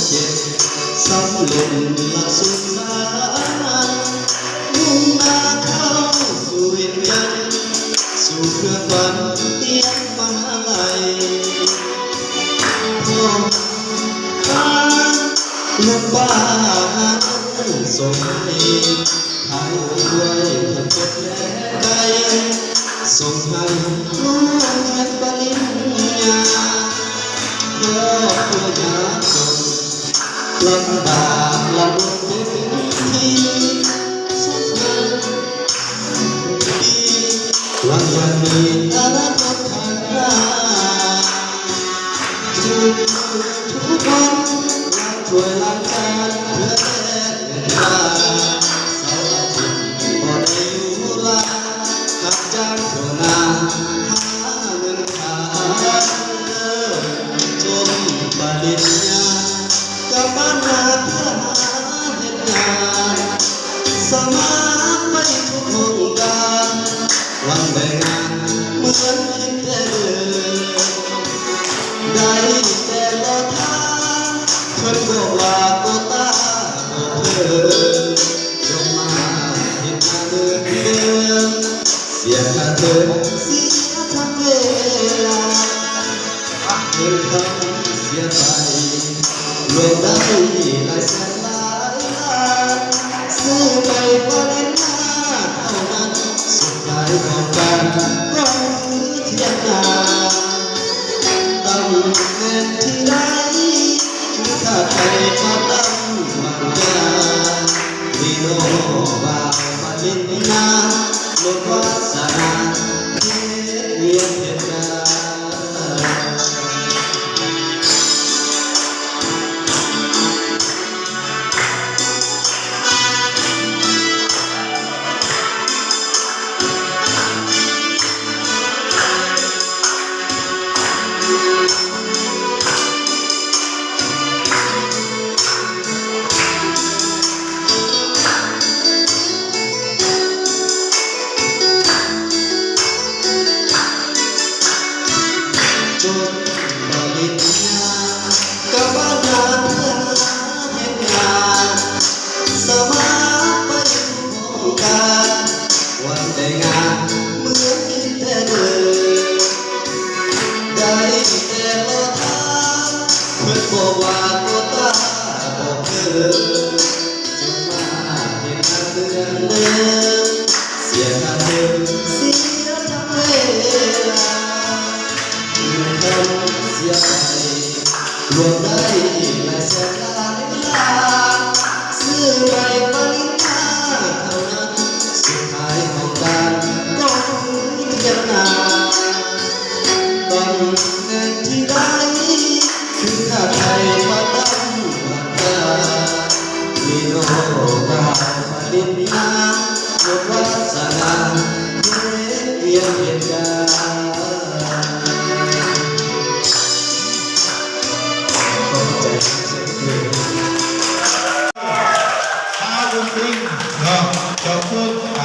เจ็ดสำเร็จหลักสูตรสารมุ่งหน้าเข้าสู่เวียนยันสู่เพื่อฝันเตียนมหาลัยพ่อข้าลูกบ้านส่งให้ทางรวยเพื่อจบและได้ส่งให้ลูกเรียนปริญญาเพื่อยากจนลำบากลำบนเป็นที่สุดท้ายดีหวังยังมีอนาคตข้างหน้าทุกวันรักช่วยล้างจานเพื่อแลกเงินตาเสาร์อาทิตย์ก็ได้อยู่ลาขับจ้างทั่วหน้าหาเงินขายจนปริญญากลับบ้านนาเพื่อหาเหตุงานสมัครไปทุกโครงการวันได้งานเหมือนคิดแต่เดิมได้แต่รอทางเพิ่นบอกว่าโกตาบอกเธอยกมาเห็นมาเดิมเสียค่าเธอเสียทั้งเวลาเงินคำเสียไปรวมได้หลายแสนหลายล้านซื้อไปปริญญาเท่านั้นสุดท้ายของการก็คือเทียนนาตำแหน่งที่ได้คือข้าไทยมาตั้งมันยาวิโนบ่าวปริญญาลดวาสนาเวียนเทียนนาจนปริญญากลับบ้านนาเพื่อหาเหตุงานสมัครไปทุกโครงการวันได้งานเหมือนคิดแต่เดิมได้แต่รอทางเพื่อนบอกว่าโกตาบอกเธอจนมาเห็นทางเดินเดิมเสียค่าเทอมเสียทั้งเวลาเสียไปรวมได้หลายแสนหลายล้านซื้อใบปริญญาเท่านั้นสุดท้ายของการก็คือเทียนนาตำแหน่งที่ได้คือข้าไทยมาตั้งวัดยาวิโนบ่าวปริญญาลดวาสนาเวียนเทียนนาHá um brinco, não, já foi.